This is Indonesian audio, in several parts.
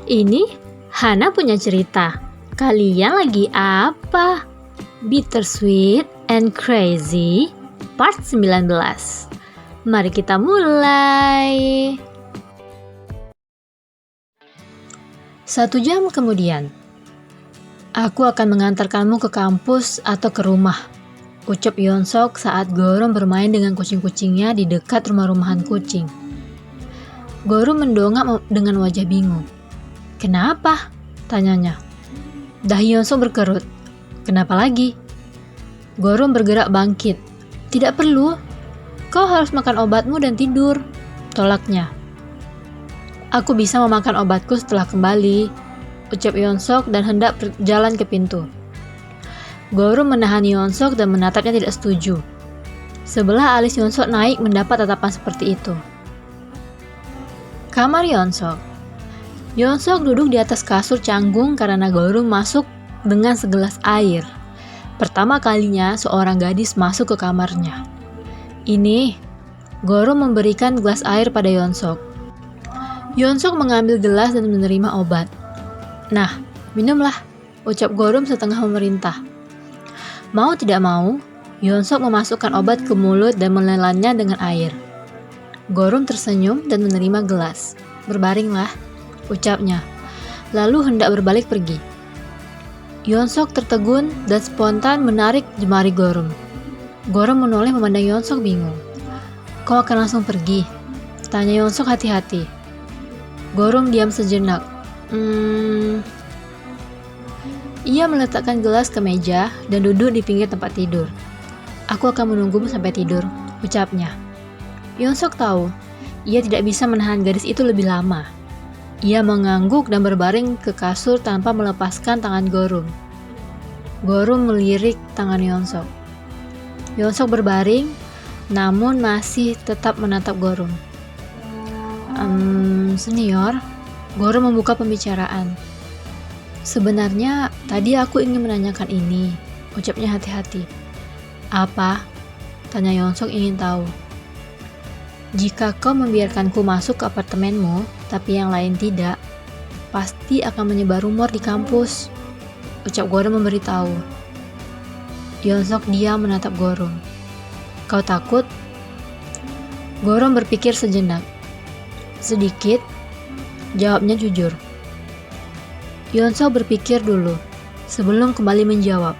Ini Hana punya cerita. Kalian lagi apa? Bittersweet and Crazy Part 19. Mari kita mulai. 1 jam kemudian. Aku akan mengantarkanmu ke kampus atau ke rumah, ucap Yeonsok saat Gorum bermain dengan kucing-kucingnya di dekat rumah-rumahan kucing. Gorum mendongak dengan wajah bingung. Kenapa? Tanyanya. Dahi Yeonsok berkerut. Kenapa lagi? Gorum bergerak bangkit. Tidak perlu. Kau harus makan obatmu dan tidur, tolaknya. Aku bisa memakan obatku setelah kembali, ucap Yeonsok dan hendak berjalan ke pintu. Gorum menahan Yeonsok dan menatapnya tidak setuju. Sebelah alis Yeonsok naik mendapat tatapan seperti itu. Kamar Yeonsok. Yeonsok duduk di atas kasur canggung karena Gorum masuk dengan segelas air. Pertama kalinya seorang gadis masuk ke kamarnya. Ini, Gorum memberikan gelas air pada Yeonsok. Yeonsok mengambil gelas dan menerima obat. Nah, minumlah, ucap Gorum setengah memerintah. Mau tidak mau, Yeonsok memasukkan obat ke mulut dan menelannya dengan air. Gorum tersenyum dan menerima gelas. Berbaringlah, ucapnya. Lalu hendak berbalik pergi. Yeonsok tertegun dan spontan menarik jemari Gorum. Gorum menoleh memandang Yeonsok bingung. Kau akan langsung pergi? Tanya Yeonsok hati-hati. Gorum diam sejenak. Ia meletakkan gelas ke meja dan duduk di pinggir tempat tidur. Aku akan menunggumu sampai tidur, ucapnya. Yeonsok tahu, ia tidak bisa menahan gadis itu lebih lama. Ia mengangguk dan berbaring ke kasur tanpa melepaskan tangan Gorum. Gorum melirik tangan Yeonsok. Yeonsok berbaring, namun masih tetap menatap Gorum. Senior, Gorum membuka pembicaraan. Sebenarnya tadi aku ingin menanyakan ini, ucapnya hati-hati. Apa? Tanya Yeonsok ingin tahu. Jika kau membiarkanku masuk ke apartemenmu, tapi yang lain tidak, pasti akan menyebar rumor di kampus, ucap Gorum memberitahu. Yeonsok diam menatap Gorum. Kau takut? Gorum berpikir sejenak. Sedikit, jawabnya jujur. Yeonsok berpikir dulu, sebelum kembali menjawab.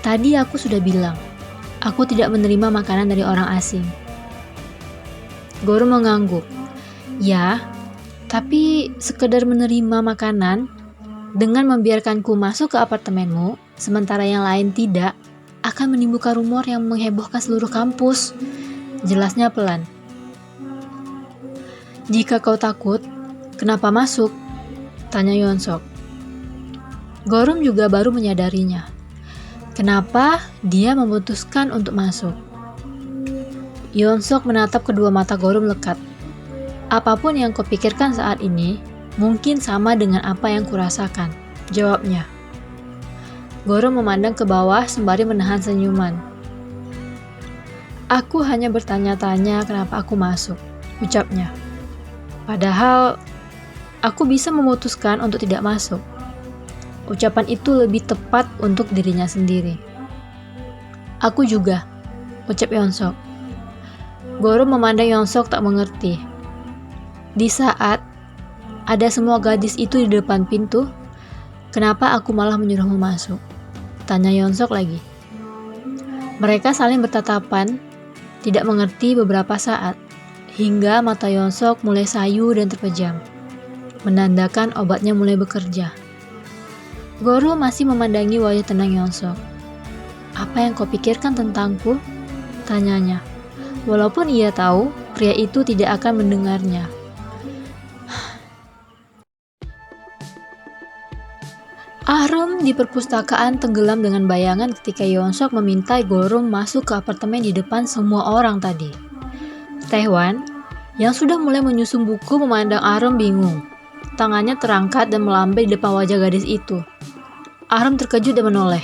Tadi aku sudah bilang, aku tidak menerima makanan dari orang asing. Gorum mengangguk. Ya, tapi sekedar menerima makanan, dengan membiarkanku masuk ke apartemenmu, sementara yang lain tidak, akan menimbulkan rumor yang menghebohkan seluruh kampus. Jelasnya pelan. Jika kau takut, kenapa masuk? Tanya Yeonsok. Gorum juga baru menyadarinya. Kenapa dia memutuskan untuk masuk? Yeonsok menatap kedua mata Gorum lekat. Apapun yang kau pikirkan saat ini, mungkin sama dengan apa yang kurasakan, jawabnya. Gorum memandang ke bawah sembari menahan senyuman. Aku hanya bertanya-tanya kenapa aku masuk, ucapnya. Padahal, aku bisa memutuskan untuk tidak masuk. Ucapan itu lebih tepat untuk dirinya sendiri. Aku juga, ucap Yeonsok. Gorum memandang Yeonsok tak mengerti. Di saat ada semua gadis itu di depan pintu, kenapa aku malah menyuruhmu masuk? Tanya Yeonsok lagi. Mereka saling bertatapan, tidak mengerti beberapa saat. Hingga mata Yeonsok mulai sayu dan terpejam, menandakan obatnya mulai bekerja. Gorum masih memandangi wajah tenang Yeonsok. Apa yang kau pikirkan tentangku? Tanyanya. Walaupun ia tahu pria itu tidak akan mendengarnya. Ahrum di perpustakaan tenggelam dengan bayangan ketika Yeonsok meminta Gorum masuk ke apartemen di depan semua orang tadi. Taehwan, yang sudah mulai menyusun buku memandang Ahrum bingung. Tangannya terangkat dan melambai di depan wajah gadis itu. Ahrum terkejut dan menoleh.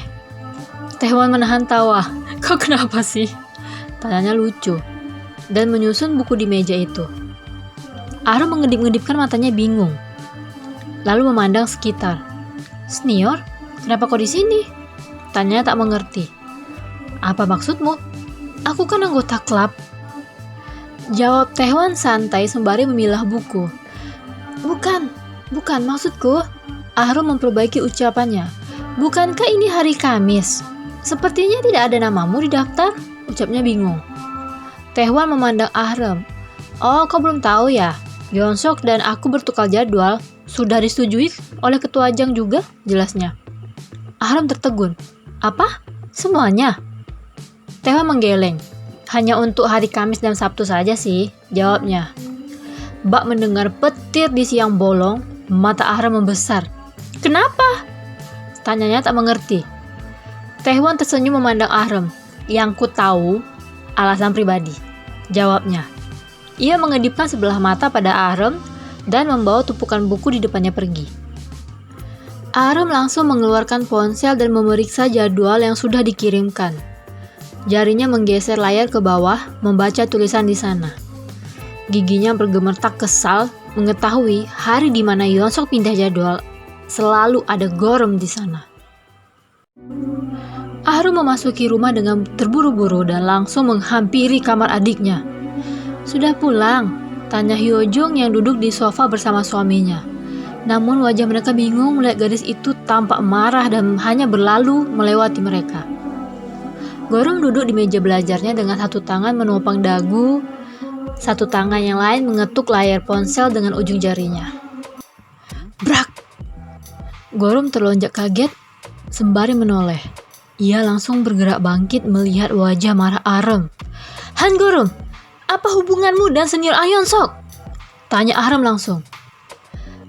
Taehwan menahan tawa. Kau kenapa sih? Tanyanya lucu. Dan menyusun buku di meja itu. Ahrum mengedip-ngedipkan matanya bingung. lalu memandang sekitar. "Senior, kenapa kau di sini?" Tanya tak mengerti. "Apa maksudmu? Aku kan anggota klub." Jawab Taehoon santai sembari memilah buku. Bukan maksudku." Ahram memperbaiki ucapannya. "Bukankah ini hari Kamis? Sepertinya tidak ada namamu di daftar," ucapnya bingung. Taehoon memandang Ahram. "Oh, kau belum tahu ya? Yeonsok dan aku bertukar jadwal. Sudah disetujui oleh ketua Jang juga," jelasnya. Ahram tertegun. "Apa? Semuanya?" Taehoon menggeleng. "Hanya untuk hari Kamis dan Sabtu saja sih," jawabnya. Bak mendengar petir di siang bolong, mata Ahram membesar. "Kenapa?" tanyanya tak mengerti. Taehoon tersenyum memandang Ahram. "Yang ku tahu, alasan pribadi," jawabnya. Ia mengedipkan sebelah mata pada Ahram dan membawa tumpukan buku di depannya pergi. Ahram langsung mengeluarkan ponsel dan memeriksa jadwal yang sudah dikirimkan. Jarinya menggeser layar ke bawah, membaca tulisan di sana. Giginya bergemetar kesal mengetahui hari di mana Yeonsok pindah jadwal selalu ada Gorom di sana. Ahram memasuki rumah dengan terburu-buru dan langsung menghampiri kamar adiknya. "Sudah pulang?" tanya Hyojung yang duduk di sofa bersama suaminya. Namun wajah mereka bingung melihat gadis itu tampak marah dan hanya berlalu melewati mereka. Gorom duduk di meja belajarnya dengan satu tangan menopang dagu, satu tangan yang lain mengetuk layar ponsel dengan ujung jarinya. Brak! Gorom terlonjak kaget sembari menoleh. Ia langsung bergerak bangkit melihat wajah marah Ahram. "Han Gorom, apa hubunganmu dan senior Yeonsok?" tanya Ahram langsung.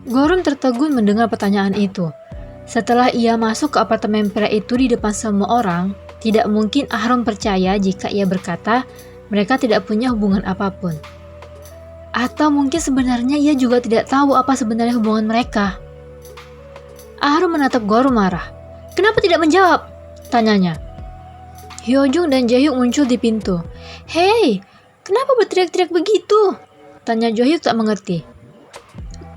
Gorom tertegun mendengar pertanyaan itu. Setelah ia masuk ke apartemen pria itu di depan semua orang, tidak mungkin Ahram percaya jika ia berkata mereka tidak punya hubungan apapun. Atau mungkin sebenarnya ia juga tidak tahu apa sebenarnya hubungan mereka. Ahram menatap Gorom marah. "Kenapa tidak menjawab?" tanyanya. Hyojung dan Jaehyuk muncul di pintu. "Hei, kenapa berteriak-teriak begitu?" tanya Jaehyuk tak mengerti.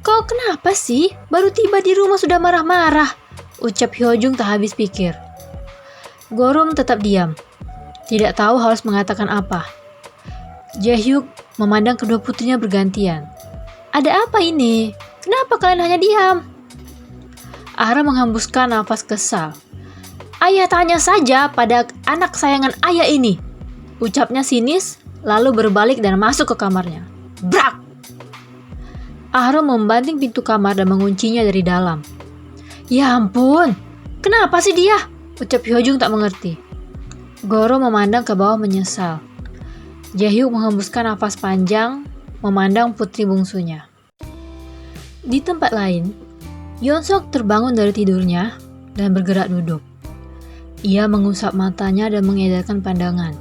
"Kau kenapa sih? Baru tiba di rumah sudah marah-marah," ucap Hyojung tak habis pikir. Gorom tetap diam, tidak tahu harus mengatakan apa. Jaehyuk memandang kedua putrinya bergantian. "Ada apa ini? Kenapa kalian hanya diam?" Ahram menghembuskan nafas kesal. "Ayah tanya saja pada anak sayangan ayah ini," ucapnya sinis, lalu berbalik dan masuk ke kamarnya. Brak! Ahram membanting pintu kamar dan menguncinya dari dalam. "Ya ampun, kenapa sih dia?" ucap Hyojung tak mengerti. Gorom memandang ke bawah menyesal. Jaehyuk menghembuskan nafas panjang, memandang putri bungsunya. Di tempat lain, Yeonsok terbangun dari tidurnya dan bergerak duduk. Ia mengusap matanya dan mengedarkan pandangan.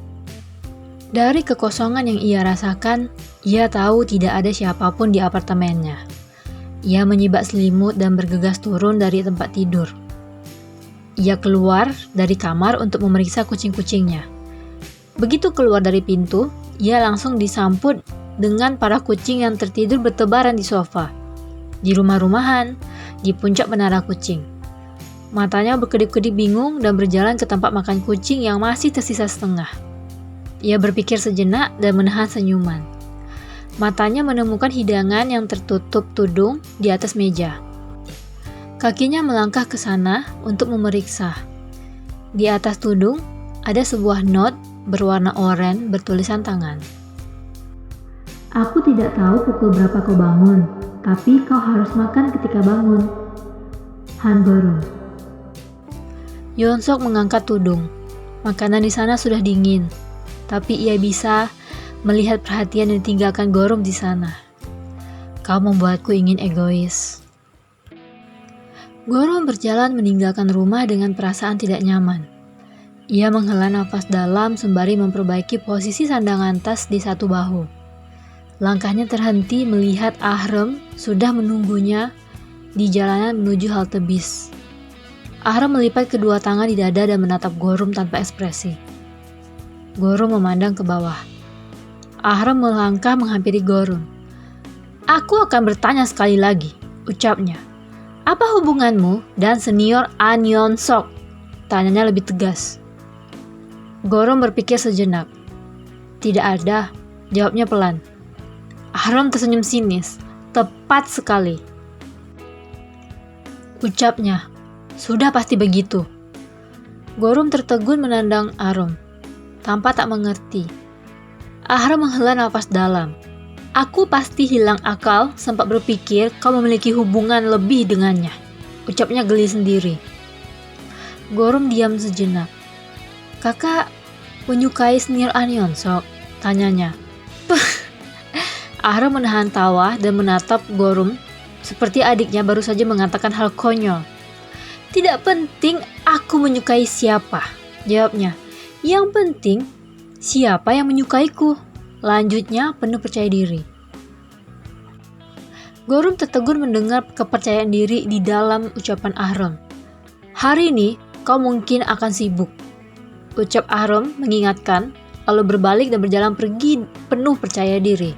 Dari kekosongan yang ia rasakan, ia tahu tidak ada siapapun di apartemennya. Ia menyibak selimut dan bergegas turun dari tempat tidur. Ia keluar dari kamar untuk memeriksa kucing-kucingnya. Begitu keluar dari pintu, ia langsung disambut dengan para kucing yang tertidur bertebaran di sofa, di rumah-rumahan, di puncak menara kucing. Matanya berkedip-kedip bingung dan berjalan ke tempat makan kucing yang masih tersisa setengah. Ia berpikir sejenak dan menahan senyuman. Matanya menemukan hidangan yang tertutup tudung di atas meja. Kakinya melangkah ke sana untuk memeriksa. Di atas tudung ada sebuah not berwarna oranye bertulisan tangan. "Aku tidak tahu pukul berapa kau bangun, tapi kau harus makan ketika bangun. Han Gorom." Yeonsok mengangkat tudung. Makanan di sana sudah dingin, tapi ia bisa melihat perhatian yang ditinggalkan Gorom di sana. "Kau membuatku ingin egois." Gorom berjalan meninggalkan rumah dengan perasaan tidak nyaman. Ia menghela nafas dalam sembari memperbaiki posisi sandangan tas di satu bahu. Langkahnya terhenti melihat Ahram sudah menunggunya di jalanan menuju halte bis. Ahram melipat kedua tangan di dada dan menatap Gorom tanpa ekspresi. Gorom memandang ke bawah. Ahram melangkah menghampiri Gorom. "Aku akan bertanya sekali lagi," ucapnya. Apa hubunganmu dan senior An Yeon Sok? Tanyanya lebih tegas. Gorom berpikir sejenak. Tidak ada, jawabnya pelan. Ahram tersenyum sinis. Tepat sekali. Ucapnya, sudah pasti begitu. Gorom tertegun menandang Ahram, tanpa tak mengerti. Ahram menghela nafas dalam. Aku pasti hilang akal sempat berpikir kau memiliki hubungan lebih dengannya. Ucapnya geli sendiri. Gorom diam sejenak. Kakak menyukai senior An Yeon Sok? Tanyanya. Ahram menahan tawa dan menatap Gorom seperti adiknya baru saja mengatakan hal konyol. Tidak penting aku menyukai siapa, jawabnya. Yang penting siapa yang menyukaiku, lanjutnya penuh percaya diri. Gorom tertegun mendengar kepercayaan diri di dalam ucapan Ahram. Hari ini kau mungkin akan sibuk, ucap Ahram mengingatkan, lalu berbalik dan berjalan pergi penuh percaya diri.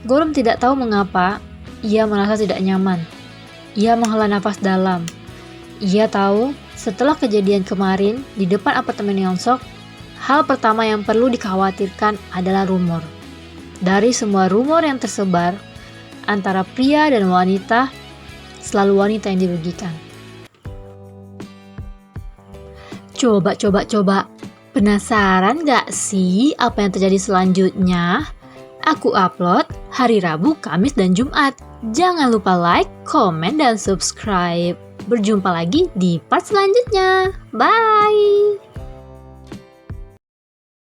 Gorom tidak tahu mengapa ia merasa tidak nyaman. Ia menghela nafas dalam. Ia tahu setelah kejadian kemarin di depan apartemen Yeon Sok, hal pertama yang perlu dikhawatirkan adalah rumor. Dari semua rumor yang tersebar, antara pria dan wanita, selalu wanita yang dirugikan. Coba. Penasaran gak sih apa yang terjadi selanjutnya? Aku upload hari Rabu, Kamis, dan Jumat. Jangan lupa like, komen, dan subscribe. Berjumpa lagi di part selanjutnya. Bye!